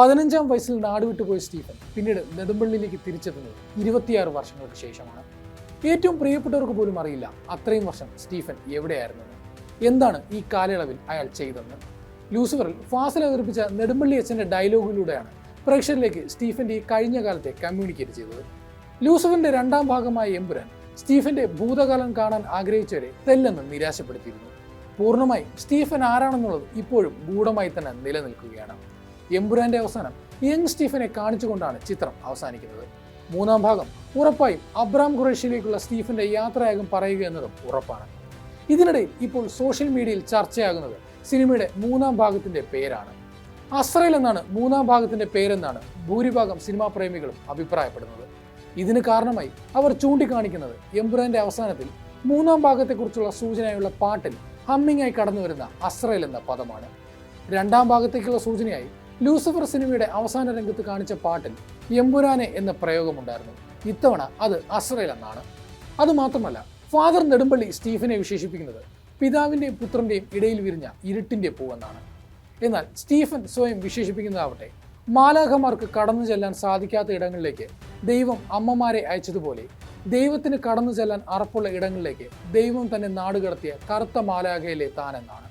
15-ാം വയസ്സിൽ നാടുവിട്ടുപോയ സ്റ്റീഫൻ പിന്നീട് നെടുമ്പള്ളിയിലേക്ക് തിരിച്ചെത്തുന്നത് 26 വർഷങ്ങൾക്ക് ശേഷമാണ്. ഏറ്റവും പ്രിയപ്പെട്ടവർക്ക് പോലും അറിയില്ല അത്രയും വർഷം സ്റ്റീഫൻ എവിടെയായിരുന്നെന്ന്, എന്താണ് ഈ കാലയളവിൽ അയാൾ ചെയ്തതെന്ന്. ലൂസിഫറിൽ ഫാസിൽ അവതരിപ്പിച്ച നെടുമ്പള്ളി അച്ഛൻ്റെ ഡയലോഗിലൂടെയാണ് പ്രേക്ഷകരിലേക്ക് സ്റ്റീഫന്റെ ഈ കഴിഞ്ഞ കാലത്തെ കമ്മ്യൂണിക്കേറ്റ് ചെയ്തത്. ലൂസിഫറിന്റെ 2ാം ഭാഗമായ എമ്പുരാൻ സ്റ്റീഫന്റെ ഭൂതകാലം കാണാൻ ആഗ്രഹിച്ചവരെ തെല്ലെന്ന് നിരാശപ്പെടുത്തിയിരുന്നു. പൂർണ്ണമായും സ്റ്റീഫൻ ആരാണെന്നുള്ളത് ഇപ്പോഴും ഗൂഢമായി തന്നെ നിലനിൽക്കുകയാണ്. എമ്പുരാന്റെ അവസാനം യങ് സ്റ്റീഫനെ കാണിച്ചുകൊണ്ടാണ് ചിത്രം അവസാനിക്കുന്നത്. 3ാം ഭാഗം ഉറപ്പായും അബ്രാം ഖുറേഷിയിലേക്കുള്ള സ്റ്റീഫന്റെ യാത്രയാകും പറയുക എന്നതും ഉറപ്പാണ്. ഇതിനിടയിൽ ഇപ്പോൾ സോഷ്യൽ മീഡിയയിൽ ചർച്ചയാകുന്നത് സിനിമയുടെ 3ാം ഭാഗത്തിന്റെ പേരാണ്. അസ്രയേൽ എന്നാണ് 3ാം ഭാഗത്തിന്റെ പേരെന്നാണ് ഭൂരിഭാഗം സിനിമാ പ്രേമികളും അഭിപ്രായപ്പെടുന്നത്. ഇതിന് കാരണമായി അവർ ചൂണ്ടിക്കാണിക്കുന്നത് എമ്പുരാന്റെ അവസാനത്തിൽ 3ാം ഭാഗത്തെക്കുറിച്ചുള്ള സൂചനയായുള്ള പാട്ടിൽ ഹമ്മിങ്ങായി കടന്നു വരുന്ന അസ്രയേൽ എന്ന പദമാണ്. 2ാം ഭാഗത്തേക്കുള്ള സൂചനയായി ലൂസിഫർ സിനിമയുടെ അവസാന രംഗത്ത് കാണിച്ച പാട്ടിൽ എമ്പുരാനെ എന്ന പ്രയോഗമുണ്ടായിരുന്നു. ഇത്തവണ അത് അസ്രയേൽ എന്നാണ്. അതുമാത്രമല്ല, ഫാദർ നെടുമ്പള്ളി സ്റ്റീഫനെ വിശേഷിപ്പിക്കുന്നത് പിതാവിൻ്റെയും പുത്രൻ്റെയും ഇടയിൽ വിരിഞ്ഞ ഇരുട്ടിൻ്റെ പൂവെന്നാണ്. എന്നാൽ സ്റ്റീഫൻ സ്വയം വിശേഷിപ്പിക്കുന്നതാവട്ടെ, മാലാഖമാർക്ക് കടന്നു ചെല്ലാൻ സാധിക്കാത്ത ഇടങ്ങളിലേക്ക് ദൈവം അമ്മമാരെ അയച്ചതുപോലെ ദൈവത്തിന് കടന്നു ചെല്ലാൻ അറപ്പുള്ള ഇടങ്ങളിലേക്ക് ദൈവം തന്നെ നാടുകടത്തിയ കറുത്ത മാലാഖയിലെ താനെന്നാണ്.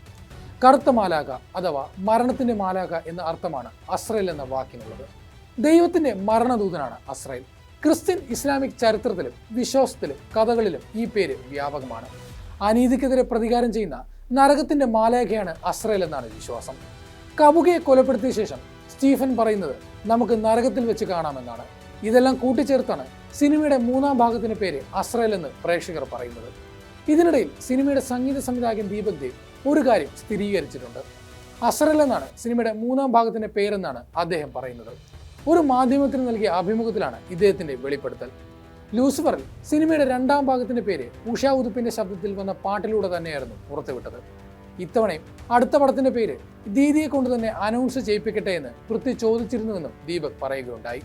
കറുത്ത മാലാഖ അഥവാ മരണത്തിന്റെ മാലാഖ എന്ന അർത്ഥമാണ് അസ്രയേൽ എന്ന വാക്കിനുള്ളത്. ദൈവത്തിന്റെ മരണദൂതനാണ് അസ്രയേൽ. ക്രിസ്ത്യൻ ഇസ്ലാമിക് ചരിത്രത്തിലും വിശ്വാസത്തിലും കഥകളിലും ഈ പേര് വ്യാപകമാണ്. അനീതിക്കെതിരെ പ്രതികാരം ചെയ്യുന്ന നരകത്തിന്റെ മാലാഖയാണ് അസ്രയേൽ എന്നാണ് വിശ്വാസം. കബുകയെ കൊലപ്പെടുത്തിയ ശേഷം സ്റ്റീഫൻ പറയുന്നത് നമുക്ക് നരകത്തിൽ വെച്ച് കാണാമെന്നാണ്. ഇതെല്ലാം കൂട്ടിച്ചേർത്താണ് സിനിമയുടെ 3ാം ഭാഗത്തിന്റെ പേര് അസ്രയേൽ എന്ന് പ്രേക്ഷകർ പറയുന്നത്. ഇതിനിടയിൽ സിനിമയുടെ സംഗീത സംവിധായകൻ ദീപക് ദേവ് ഒരു കാര്യം സ്ഥിരീകരിച്ചിട്ടുണ്ട്. അസ്രയേൽ എന്നാണ് സിനിമയുടെ 3ാം ഭാഗത്തിന്റെ പേരെന്നാണ് അദ്ദേഹം പറയുന്നത്. ഒരു മാധ്യമത്തിന് നൽകിയ അഭിമുഖത്തിലാണ് ഇദ്ദേഹത്തിന്റെ വെളിപ്പെടുത്തൽ. ലൂസിഫറിൽ സിനിമയുടെ 2ാം ഭാഗത്തിന്റെ പേര് ഉഷാ ഉതുപ്പിന്റെ ശബ്ദത്തിൽ വന്ന പാട്ടിലൂടെ തന്നെയായിരുന്നു പുറത്തുവിട്ടത്. ഇത്തവണയും അടുത്ത പടത്തിന്റെ പേര് ദീദിയെ കൊണ്ട് തന്നെ അനൗൺസ് ചെയ്യിപ്പിക്കട്ടെ എന്ന് പൃഥ്വി ചോദിച്ചിരുന്നുവെന്നും ദീപക് പറയുകയുണ്ടായി.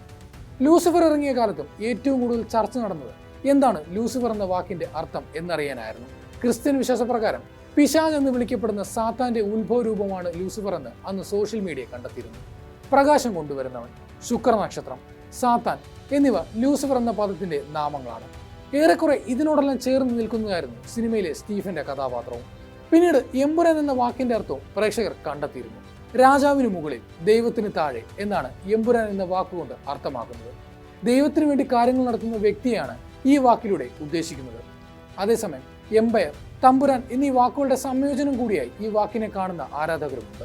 ലൂസിഫർ ഇറങ്ങിയ കാലത്തും ഏറ്റവും കൂടുതൽ ചർച്ച നടന്നത് എന്താണ് ലൂസിഫർ എന്ന വാക്കിന്റെ അർത്ഥം എന്നറിയാനായിരുന്നു. ക്രിസ്ത്യൻ വിശ്വാസപ്രകാരം പിശാച് എന്ന് വിളിക്കപ്പെടുന്ന സാത്താന്റെ ഉത്ഭവ രൂപമാണ് ലൂസിഫർ എന്ന് അന്ന് സോഷ്യൽ മീഡിയ കണ്ടെത്തിയിരുന്നു. പ്രകാശം കൊണ്ടുവരുന്നവൻ, ശുക്രനക്ഷത്രം, സാത്താൻ എന്നിവ ലൂസിഫർ എന്ന പദത്തിന്റെ നാമങ്ങളാണ്. ഏറെക്കുറെ ഇതിനോടെല്ലാം ചേർന്ന് നിൽക്കുന്നതായിരുന്നു സിനിമയിലെ സ്റ്റീഫന്റെ കഥാപാത്രവും. പിന്നീട് എമ്പുരാൻ എന്ന വാക്കിന്റെ അർത്ഥവും പ്രേക്ഷകർ കണ്ടെത്തിയിരുന്നു. രാജാവിന് മുകളിൽ ദൈവത്തിന് താഴെ എന്നാണ് എമ്പുരാൻ എന്ന വാക്കുകൊണ്ട് അർത്ഥമാക്കുന്നത്. ദൈവത്തിന് വേണ്ടി കാര്യങ്ങൾ നടത്തുന്ന വ്യക്തിയാണ് ഈ വാക്കിലൂടെ ഉദ്ദേശിക്കുന്നത്. അതേസമയം എംപയർ, തമ്പുരാൻ എന്നീ വാക്കുകളുടെ സംയോജനം കൂടിയായി ഈ വാക്കിനെ കാണുന്ന ആരാധകരുമുണ്ട്.